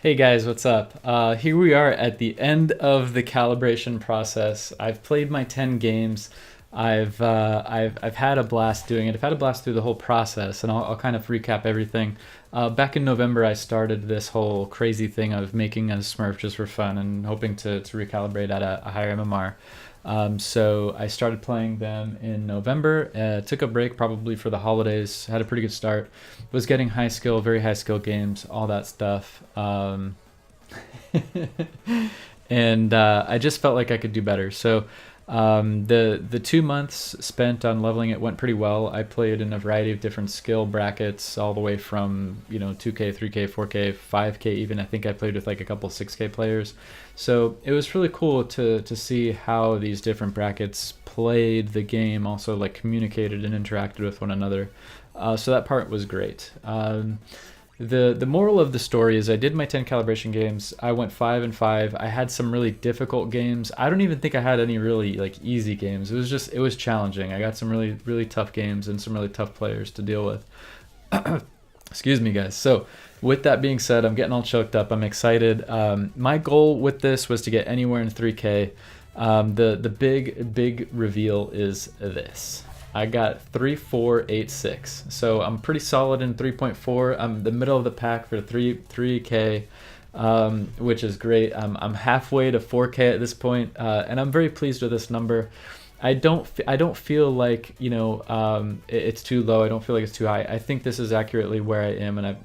Hey guys, what's up? Here we are at the end of the calibration process. I've played my 10 games. I've had a blast doing it. I've had a blast through the whole process, and I'll kind of recap everything. Back in November, I started this whole crazy thing of making a Smurf just for fun and hoping to recalibrate at a higher MMR. So I started playing them in November, took a break probably for the holidays, had a pretty good start, was getting high skill, very high skill games, all that stuff. And I just felt like I could do better. So the 2 months spent on leveling it went pretty well. I played in a variety of different skill brackets, all the way from 2K, 3K, 4K, 5K even. I think I played with like a couple 6K players. So it was really cool to see how these different brackets played the game, also like communicated and interacted with one another. So that part was great. The moral of the story is I did my 10 calibration games. I went 5 and 5. I had some really difficult games. I don't even think I had any really like easy games. It was challenging. I got some really tough games and some really tough players to deal with. Excuse me, guys. So with that being said, I'm getting all choked up. I'm excited. My goal with this was to get anywhere in 3K. The big reveal is this. I got 3.486, so I'm pretty solid in 3.4. I'm the middle of the pack for 3K, which is great. I'm halfway to 4K at this point, and I'm very pleased with this number. I don't feel like it's too low. I don't feel like it's too high. I think this is accurately where I am, and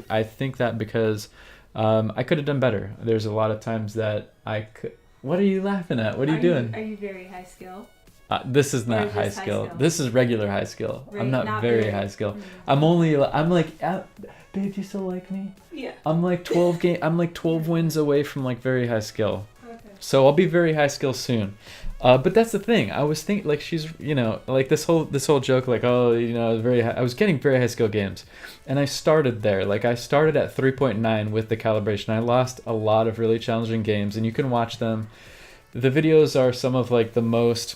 I think that because I could have done better. There's a lot of times that I could. What are you laughing at? What are you doing? Are you very high skill? This is not high skill. This is regular high skill. I'm not very high skill. I'm like, babe, do you still like me? Yeah. I'm like 12 wins away from like very high skill. Okay. So I'll be very high skill soon. But that's the thing. I was thinking like she's, like this whole joke like, oh, I was getting very high skill games. And I started there. Like I started at 3.9 with the calibration. I lost a lot of really challenging games, and you can watch them. The videos are some of like the most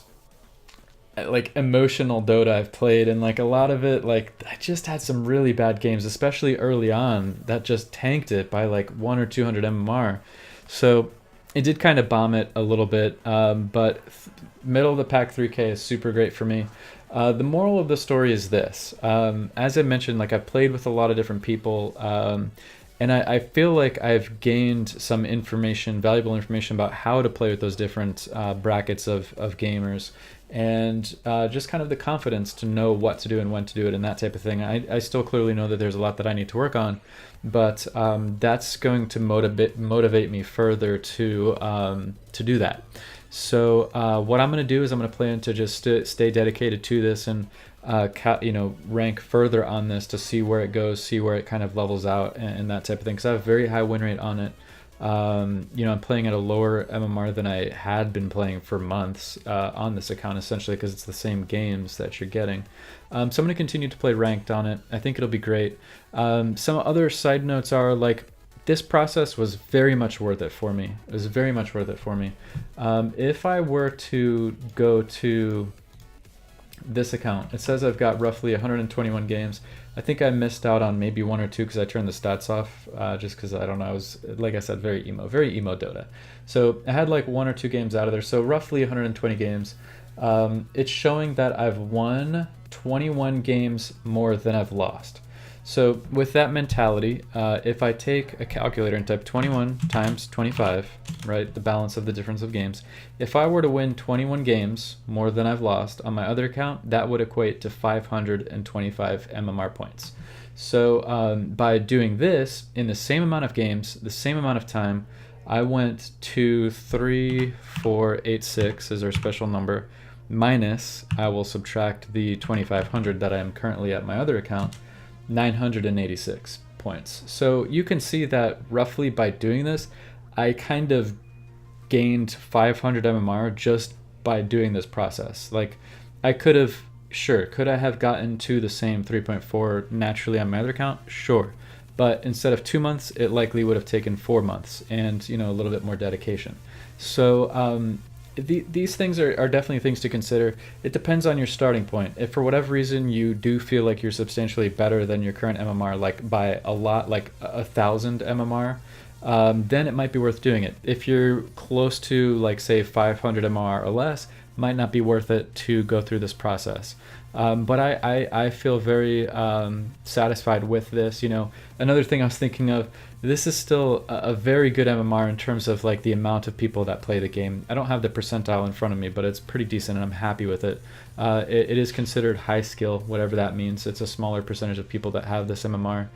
like emotional Dota I've played, and like a lot of it, like I just had some really bad games, especially early on, that just tanked it by like 1 or 200 MMR. So it did kind of bomb it a little bit, but middle of the pack 3K is super great for me. The moral of the story is this. As I mentioned, like I played with a lot of different people, and I feel like I've gained some information, valuable information about how to play with those different brackets of gamers, and just kind of the confidence to know what to do and when to do it and that type of thing. I still clearly know that there's a lot that I need to work on, but that's going to motivate me further to do that. So what I'm going to do is I'm going to plan to just stay dedicated to this and rank further on this to see where it goes, see where it kind of levels out and that type of thing. Because I have a very high win rate on it. I'm playing at a lower MMR than I had been playing for months on this account, essentially because it's the same games that you're getting. So I'm going to continue to play ranked on it. I think it'll be great. Some other side notes are like, this process was very much worth it for me. It was very much worth it for me. If I were to go to this account, it says I've got roughly 121 games. I think I missed out on maybe 1 or 2 because I turned the stats off, just because I don't know, I was, like I said, very emo Dota. So I had like 1 or 2 games out of there, so roughly 120 games. It's showing that I've won 21 games more than I've lost. So with that mentality, if I take a calculator and type 21 times 25, right, the balance of the difference of games, if I were to win 21 games more than I've lost on my other account, that would equate to 525 MMR points. So by doing this in the same amount of games, the same amount of time, I went to 3,486 as our special number, minus, I will subtract the 2,500 that I am currently at my other account, 986 points. So you can see that roughly by doing this, I kind of gained 500 MMR just by doing this process. Like I could I have gotten to the same 3.4 naturally on my other account? Sure. But instead of 2 months, it likely would have taken 4 months and, a little bit more dedication. So these things are definitely things to consider. It depends on your starting point. If for whatever reason you do feel like you're substantially better than your current MMR, like by a lot, like 1,000 MMR, then it might be worth doing it. If you're close to, like, say 500 MMR or less, might not be worth it to go through this process. But I feel very satisfied with this. You know, another thing I was thinking of, this is still a very good MMR in terms of like the amount of people that play the game. I don't have the percentile in front of me, but it's pretty decent and I'm happy with it. It is considered high skill, whatever that means. It's a smaller percentage of people that have this MMR.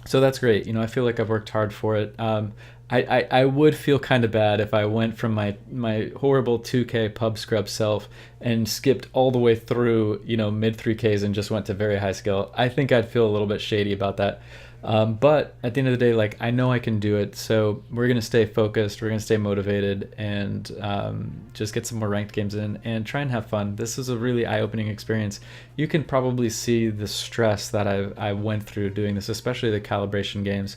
So that's great. You know, I feel like I've worked hard for it. I would feel kind of bad if I went from my horrible 2K pub scrub self and skipped all the way through, you know, mid 3Ks and just went to very high skill. I think I'd feel a little bit shady about that. But at the end of the day, like, I know I can do it, so we're going to stay focused, we're going to stay motivated, and just get some more ranked games in and try and have fun. This is a really eye-opening experience. You can probably see the stress that I went through doing this, especially the calibration games.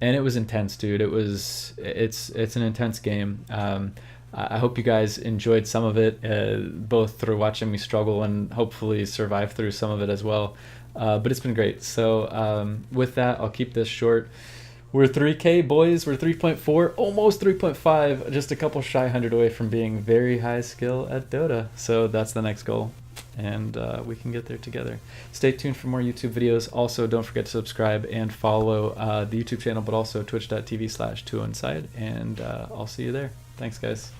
And it was intense, dude. It's an intense game. I hope you guys enjoyed some of it, both through watching me struggle and hopefully survive through some of it as well. But it's been great. So with that, I'll keep this short. We're 3K, boys. We're 3.4, almost 3.5, just a couple shy 100 away from being very high skill at Dota. So that's the next goal, and we can get there together. Stay tuned for more YouTube videos. Also, don't forget to subscribe and follow the YouTube channel, but also twitch.tv/2inside, and I'll see you there. Thanks, guys.